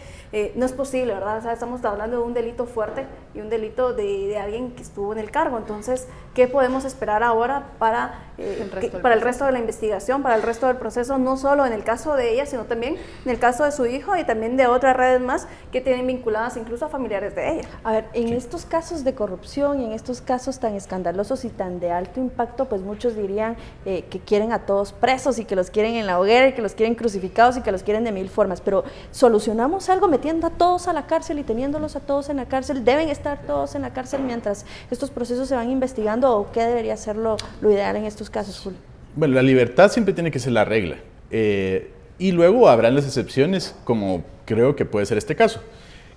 no es posible, ¿verdad? O sea, estamos hablando de un delito fuerte y un delito de alguien que estuvo en el cargo. Entonces, ¿qué podemos esperar ahora para el resto de la investigación, para el resto del proceso? No solo en el caso de ella, sino también en el caso de su hijo y también de otras redes más que tienen vinculadas incluso a familiares de ella. A ver, en estos casos de corrupción y en estos casos tan escandalosos y tan de alto impacto, pues muchos dirían que quieren a todos presos y que los quieren en la hoguera y que los quieren crucificados y que los quieren de mil formas, pero ¿solucionamos algo metiendo a todos a la cárcel y teniéndolos a todos en la cárcel? ¿Deben estar todos en la cárcel mientras estos procesos se van investigando o qué debería ser lo ideal en estos casos, Julio? Bueno, la libertad siempre tiene que ser la regla y luego habrán las excepciones como creo que puede ser este caso.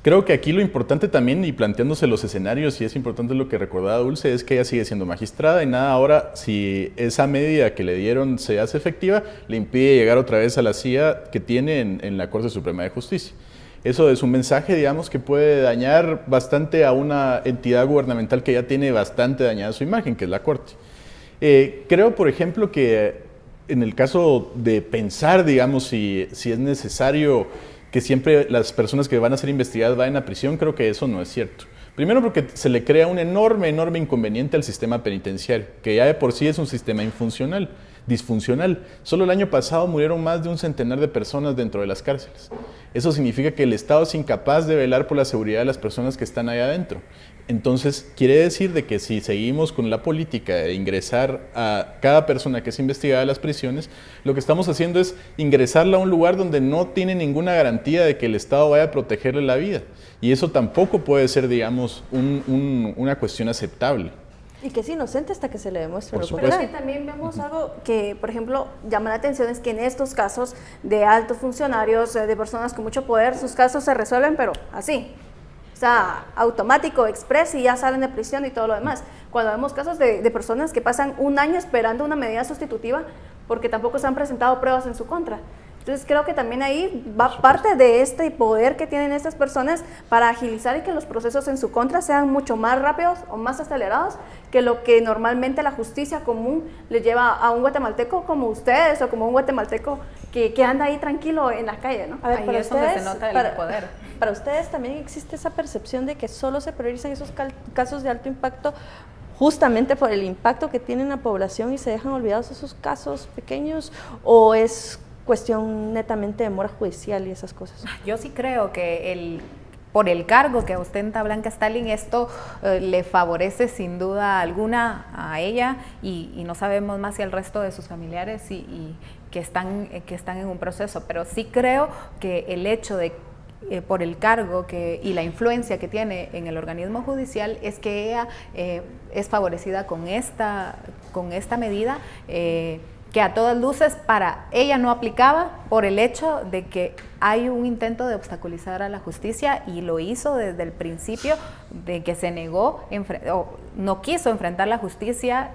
Creo que aquí lo importante también, y planteándose los escenarios, y es importante lo que recordaba Dulce, es que ella sigue siendo magistrada y nada ahora, si esa medida que le dieron se hace efectiva, le impide llegar otra vez a la silla que tiene en la Corte Suprema de Justicia. Eso es un mensaje, digamos, que puede dañar bastante a una entidad gubernamental que ya tiene bastante dañada su imagen, que es la Corte. Creo, por ejemplo, que en el caso de pensar, digamos, si es necesario que siempre las personas que van a ser investigadas vayan a prisión, creo que eso no es cierto. Primero porque se le crea un enorme inconveniente al sistema penitenciario, que ya de por sí es un sistema disfuncional. Solo el año pasado murieron más de 100 de personas dentro de las cárceles. Eso significa que el Estado es incapaz de velar por la seguridad de las personas que están allá adentro. Entonces, quiere decir de que si seguimos con la política de ingresar a cada persona que es investigada a las prisiones, lo que estamos haciendo es ingresarla a un lugar donde no tiene ninguna garantía de que el Estado vaya a protegerle la vida. Y eso tampoco puede ser, digamos, una cuestión aceptable. Y que es inocente hasta que se le demuestre lo contrario. Pero es que también vemos algo que, por ejemplo, llama la atención, es que en estos casos de altos funcionarios, de personas con mucho poder, sus casos se resuelven, pero así. O sea, automático, express y ya salen de prisión y todo lo demás. Cuando vemos casos de personas que pasan un año esperando una medida sustitutiva porque tampoco se han presentado pruebas en su contra. Entonces creo que también ahí va parte de este poder que tienen estas personas para agilizar y que los procesos en su contra sean mucho más rápidos o más acelerados que lo que normalmente la justicia común le lleva a un guatemalteco como ustedes o como un guatemalteco que anda ahí tranquilo en la calle, ¿no? A ver, Ahí es donde se nota el poder. Para ustedes también existe esa percepción de que solo se priorizan esos casos de alto impacto justamente por el impacto que tiene en la población y se dejan olvidados esos casos pequeños, o es cuestión netamente de mora judicial y esas cosas. Yo sí creo que por el cargo que ostenta Blanca Stalin, esto le favorece sin duda alguna a ella y no sabemos más si al resto de sus familiares y que están en un proceso, pero sí creo que el hecho de por el cargo y la influencia que tiene en el organismo judicial es que ella es favorecida con esta medida que a todas luces para ella no aplicaba por el hecho de que hay un intento de obstaculizar a la justicia y lo hizo desde el principio, de que se negó, o no quiso enfrentar la justicia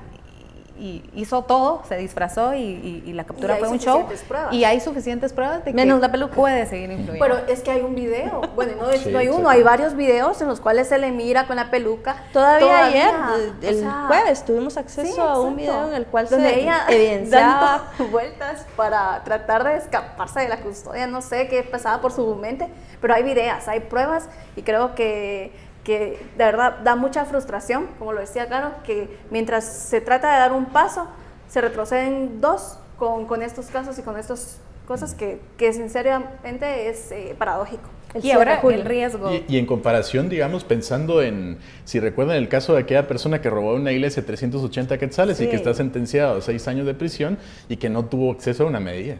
y hizo todo, se disfrazó y la captura fue un show. Y hay suficientes pruebas de menos que la peluca puede seguir influyendo. Pero es que hay un video, bueno, no hay uno, hay varios videos en los cuales se le mira con la peluca. Todavía ayer, el jueves, tuvimos acceso a un video en el cual donde se ella evidenciaba dando vueltas para tratar de escaparse de la custodia, no sé qué pasaba por su mente, pero hay videos, hay pruebas y creo que de verdad da mucha frustración, como lo decía Caro, que mientras se trata de dar un paso, se retroceden dos con estos casos y con estas cosas que sinceramente es paradójico. Y ahora el riesgo. Y en comparación, digamos, pensando en, si recuerdan el caso de aquella persona que robó una iglesia de 380 quetzales y que está sentenciado a 6 años de prisión y que no tuvo acceso a una medida.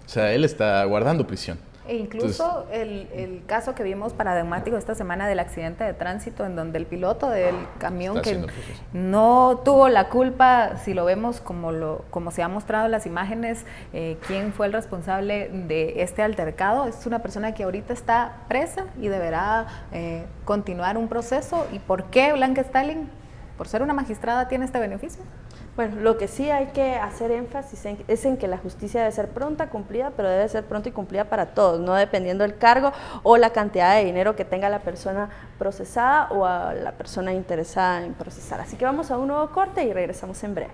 O sea, él está guardando prisión. E incluso el caso que vimos paradigmático esta semana del accidente de tránsito en donde el piloto del camión que no tuvo la culpa, si lo vemos como se ha mostrado en las imágenes, quién fue el responsable de este altercado, es una persona que ahorita está presa y deberá continuar un proceso. ¿Y por qué Blanca Stalin, por ser una magistrada, tiene este beneficio? Bueno, lo que sí hay que hacer énfasis es en que la justicia debe ser pronta, cumplida, pero debe ser pronta y cumplida para todos, no dependiendo del cargo o la cantidad de dinero que tenga la persona procesada o a la persona interesada en procesar. Así que vamos a un nuevo corte y regresamos en breve.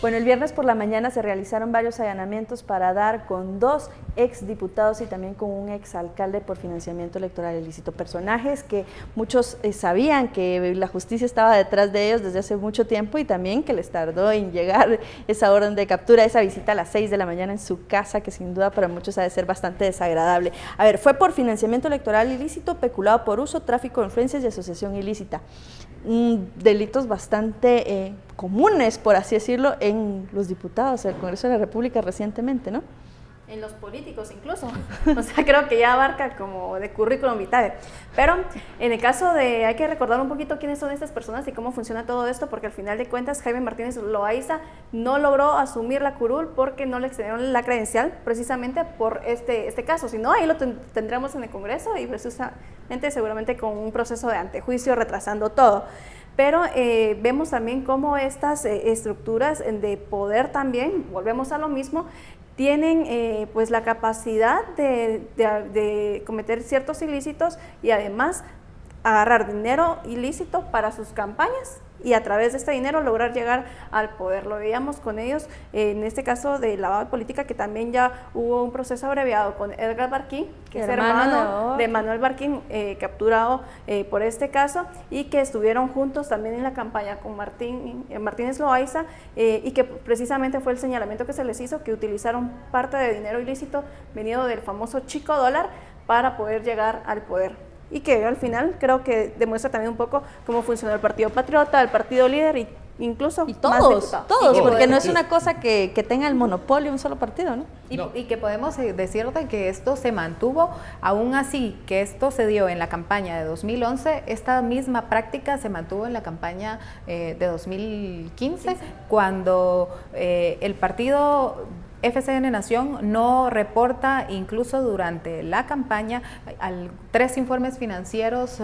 Bueno, el viernes por la mañana se realizaron varios allanamientos para dar con 2 exdiputados y también con un exalcalde por financiamiento electoral ilícito. Personajes que muchos sabían que la justicia estaba detrás de ellos desde hace mucho tiempo y también que les tardó en llegar esa orden de captura, esa visita a las 6 de la mañana en su casa, que sin duda para muchos ha de ser bastante desagradable. A ver, fue por financiamiento electoral ilícito, peculado por uso, tráfico de influencias y asociación ilícita. Delitos bastante comunes, por así decirlo, en los diputados del Congreso de la República recientemente, ¿no? En los políticos incluso, o sea, creo que ya abarca como de currículum vitae, pero en el caso de, hay que recordar un poquito quiénes son estas personas y cómo funciona todo esto, porque al final de cuentas Jaime Martínez Loaiza no logró asumir la curul porque no le extendieron la credencial precisamente por este caso, si no ahí lo tendremos en el Congreso y precisamente seguramente con un proceso de antejuicio retrasando todo. Pero vemos también cómo estas estructuras de poder también, volvemos a lo mismo, tienen pues la capacidad de cometer ciertos ilícitos y además agarrar dinero ilícito para sus campañas y a través de este dinero lograr llegar al poder. Lo veíamos con ellos en este caso de lavado de política, que también ya hubo un proceso abreviado con Edgar Barquín, que es hermano de Manuel Barquín, capturado por este caso, y que estuvieron juntos también en la campaña con Martínez Loaiza, y que precisamente fue el señalamiento que se les hizo, que utilizaron parte de dinero ilícito venido del famoso chico dólar para poder llegar al poder. Y que al final creo que demuestra también un poco cómo funciona el Partido Patriota, el Partido Líder y incluso todos, porque no es una cosa que tenga el monopolio un solo partido, ¿no? Y que podemos decirte que esto se mantuvo, aún así que esto se dio en la campaña de 2011, esta misma práctica se mantuvo en la campaña de 2015, cuando el partido FCN Nación no reporta, incluso durante la campaña, 3 informes financieros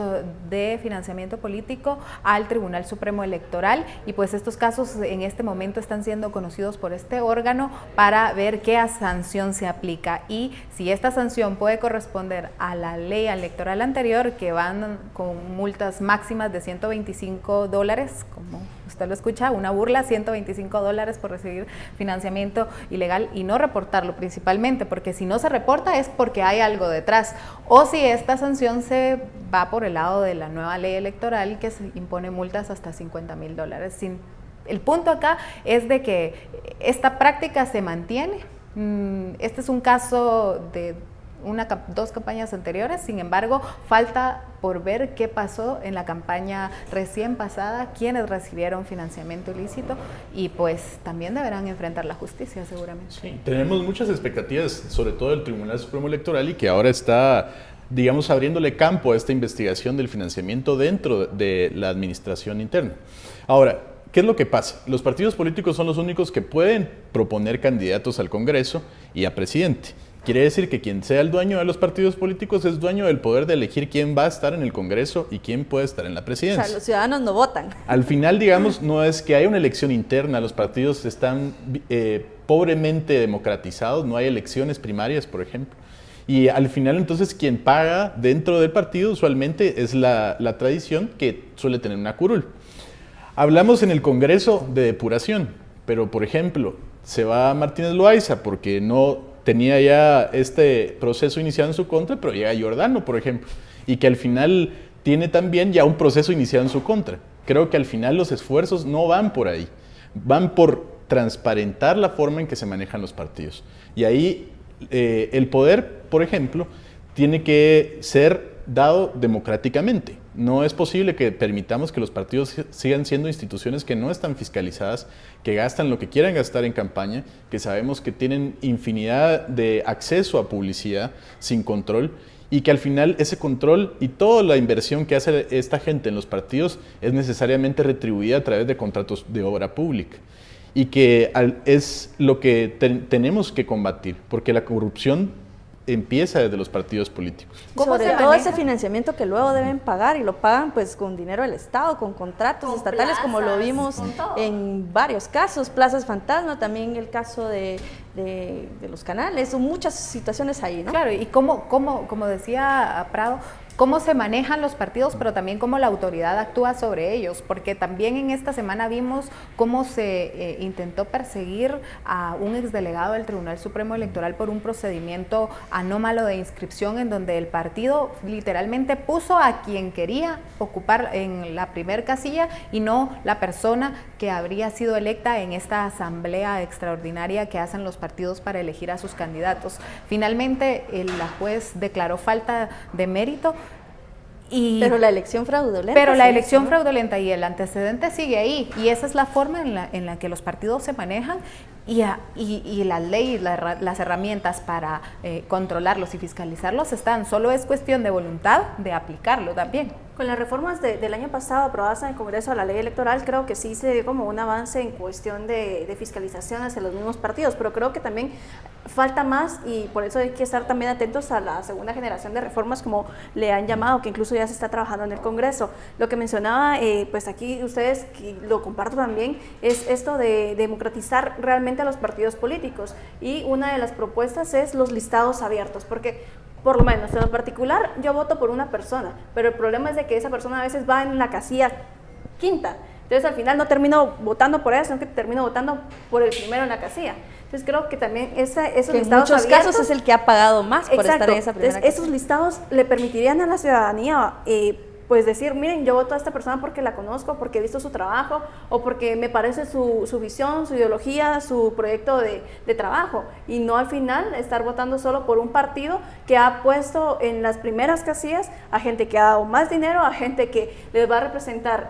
de financiamiento político al Tribunal Supremo Electoral, y pues estos casos en este momento están siendo conocidos por este órgano para ver qué sanción se aplica y si esta sanción puede corresponder a la ley electoral anterior, que van con multas máximas de $125, como usted lo escucha, una burla, $125 por recibir financiamiento ilegal y no reportarlo principalmente, porque si no se reporta es porque hay algo detrás, o si esta sanción se va por el lado de la nueva ley electoral que se impone multas hasta $50,000. El punto acá es de que esta práctica se mantiene. Este es un caso de 2 campañas anteriores, sin embargo, falta por ver qué pasó en la campaña recién pasada, quienes recibieron financiamiento ilícito, y pues también deberán enfrentar la justicia seguramente. Sí, tenemos muchas expectativas, sobre todo del Tribunal Supremo Electoral, y que ahora está, digamos, abriéndole campo a esta investigación del financiamiento dentro de la administración interna. Ahora, ¿qué es lo que pasa? Los partidos políticos son los únicos que pueden proponer candidatos al Congreso y a presidente. Quiere decir que quien sea el dueño de los partidos políticos es dueño del poder de elegir quién va a estar en el Congreso y quién puede estar en la presidencia. O sea, los ciudadanos no votan. Al final, digamos, no es que haya una elección interna, los partidos están pobremente democratizados, no hay elecciones primarias, por ejemplo. Y al final, entonces, quien paga dentro del partido usualmente es la tradición, que suele tener una curul. Hablamos en el Congreso de depuración, pero, por ejemplo, se va Martínez Loaiza porque no tenía ya este proceso iniciado en su contra, pero llega Giordano, por ejemplo, y que al final tiene también ya un proceso iniciado en su contra. Creo que al final los esfuerzos no van por ahí, van por transparentar la forma en que se manejan los partidos. Y ahí el poder, por ejemplo, tiene que ser dado democráticamente. No es posible que permitamos que los partidos sigan siendo instituciones que no están fiscalizadas, que gastan lo que quieran gastar en campaña, que sabemos que tienen infinidad de acceso a publicidad sin control, y que al final ese control y toda la inversión que hace esta gente en los partidos es necesariamente retribuida a través de contratos de obra pública. Y que es lo que tenemos que combatir, porque la corrupción empieza desde los partidos políticos. Sobre todo ese financiamiento que luego deben pagar, y lo pagan pues con dinero del Estado, con contratos estatales, plazas, como lo vimos en varios casos, plazas fantasma, también el caso de los canales, son muchas situaciones ahí, ¿no? Claro, y como decía Prado, cómo se manejan los partidos, pero también cómo la autoridad actúa sobre ellos, porque también en esta semana vimos cómo se intentó perseguir a un exdelegado del Tribunal Supremo Electoral por un procedimiento anómalo de inscripción, en donde el partido literalmente puso a quien quería ocupar en la primer casilla y no la persona que habría sido electa en esta asamblea extraordinaria que hacen los partidos para elegir a sus candidatos. Finalmente, la juez declaró falta de mérito. Pero la elección fraudulenta. Pero la elección fraudulenta y el antecedente sigue ahí, y esa es la forma en la que los partidos se manejan, y la ley, las herramientas para controlarlos y fiscalizarlos están, solo es cuestión de voluntad de aplicarlo también. Con las reformas del año pasado aprobadas en el Congreso a la ley electoral, creo que sí se dio como un avance en cuestión de fiscalización hacia los mismos partidos, pero creo que también falta más, y por eso hay que estar también atentos a la segunda generación de reformas, como le han llamado, que incluso ya se está trabajando en el Congreso. Lo que mencionaba, pues aquí ustedes, que lo comparto también, es esto de democratizar realmente a los partidos políticos, y una de las propuestas es los listados abiertos, porque por lo menos en lo particular yo voto por una persona, pero el problema es de que esa persona a veces va en la casilla quinta, entonces al final no termino votando por ella, sino que termino votando por el primero en la casilla. Entonces creo que también esos listados en muchos abiertos, casos es el que ha pagado más por estar en esa primera casilla. Esos listados le permitirían a la ciudadanía pues decir, miren, yo voto a esta persona porque la conozco, porque he visto su trabajo, o porque me parece su visión, su ideología, su proyecto de trabajo, y no al final estar votando solo por un partido que ha puesto en las primeras casillas a gente que ha dado más dinero, a gente que les va a representar,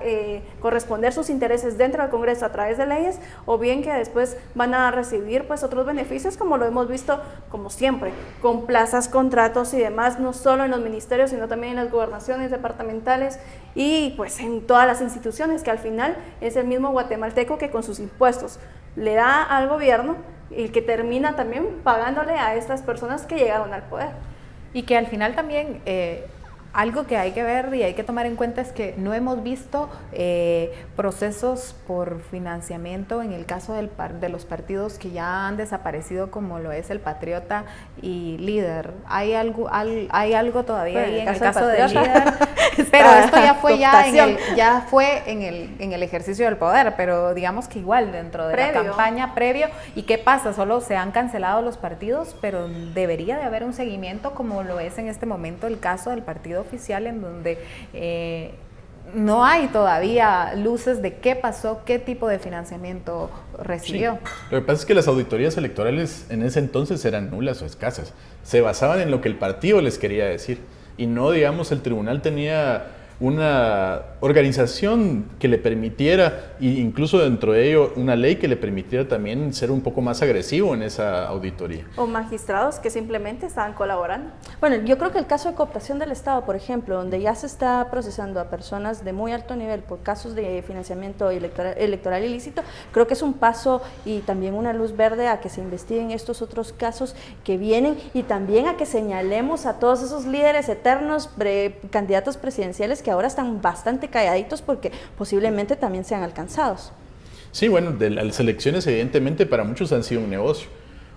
corresponder sus intereses dentro del Congreso a través de leyes, o bien que después van a recibir pues otros beneficios, como lo hemos visto como siempre, con plazas, contratos y demás, no solo en los ministerios, sino también en las gobernaciones departamentales, y pues en todas las instituciones, que al final es el mismo guatemalteco que con sus impuestos le da al gobierno el que termina también pagándole a estas personas que llegaron al poder. Y que al final también algo que hay que ver y hay que tomar en cuenta es que no hemos visto procesos por financiamiento en el caso de los partidos que ya han desaparecido, como lo es el Patriota y Líder. Hay algo todavía ahí en el caso del Líder, pero esto ya fue en el ejercicio del poder, pero digamos que igual dentro de la campaña previo. ¿Y qué pasa? Solo se han cancelado los partidos, pero debería de haber un seguimiento, como lo es en este momento el caso del partido oficial, en donde no hay todavía luces de qué pasó, qué tipo de financiamiento recibió. Sí. Lo que pasa es que las auditorías electorales en ese entonces eran nulas o escasas. Se basaban en lo que el partido les quería decir y no, digamos, el tribunal tenía una organización que le permitiera, e incluso dentro de ello, una ley que le permitiera también ser un poco más agresivo en esa auditoría. O magistrados que simplemente estaban colaborando. Bueno, yo creo que el caso de cooptación del Estado, por ejemplo, donde ya se está procesando a personas de muy alto nivel por casos de financiamiento electoral ilícito, creo que es un paso y también una luz verde a que se investiguen estos otros casos que vienen y también a que señalemos a todos esos líderes eternos, candidatos presidenciales que ahora están bastante calladitos porque posiblemente también sean alcanzados. Sí, bueno, las elecciones evidentemente para muchos han sido un negocio.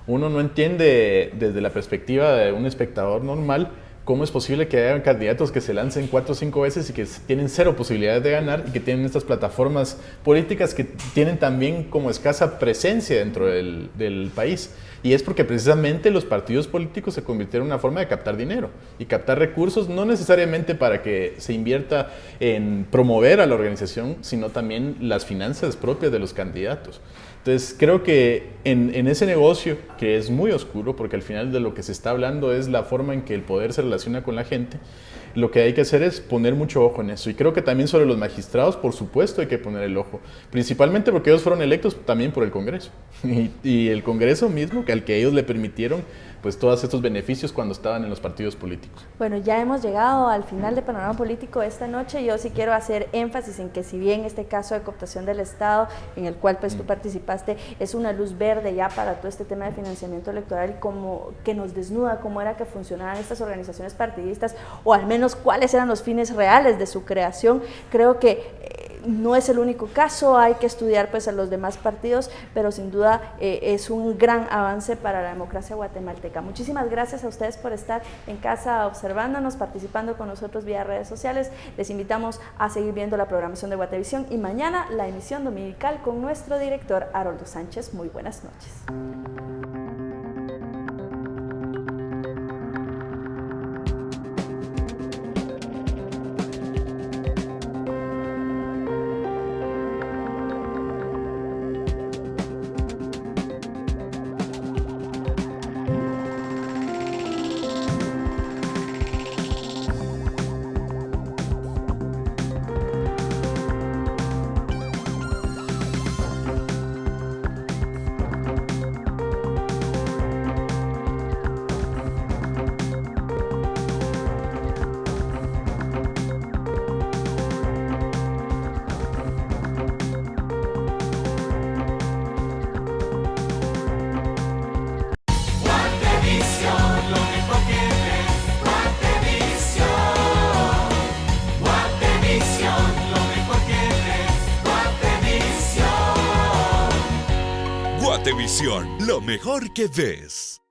Uno no entiende desde la perspectiva de un espectador normal cómo es posible que haya candidatos que se lancen 4 o 5 veces y que tienen 0 posibilidades de ganar y que tienen estas plataformas políticas que tienen también como escasa presencia dentro del país. Y es porque precisamente los partidos políticos se convirtieron en una forma de captar dinero y captar recursos, no necesariamente para que se invierta en promover a la organización, sino también las finanzas propias de los candidatos. Entonces creo que en ese negocio, que es muy oscuro, porque al final de lo que se está hablando es la forma en que el poder se relaciona con la gente, lo que hay que hacer es poner mucho ojo en eso. Y creo que también sobre los magistrados, por supuesto, hay que poner el ojo. Principalmente porque ellos fueron electos también por el Congreso. Y el Congreso mismo, que al que ellos le permitieron pues todos estos beneficios cuando estaban en los partidos políticos. Bueno, ya hemos llegado al final de Panorama Político esta noche. Yo sí quiero hacer énfasis en que si bien este caso de cooptación del Estado, en el cual pues tú participaste, es una luz verde ya para todo este tema de financiamiento electoral y como que nos desnuda cómo era que funcionaban estas organizaciones partidistas o al menos cuáles eran los fines reales de su creación, creo que no es el único caso, hay que estudiar pues a los demás partidos, pero sin duda es un gran avance para la democracia guatemalteca. Muchísimas gracias a ustedes por estar en casa observándonos, participando con nosotros vía redes sociales. Les invitamos a seguir viendo la programación de Guatevisión y mañana la emisión dominical con nuestro director Haroldo Sánchez. Muy buenas noches. Guatevisión, lo mejor que ves.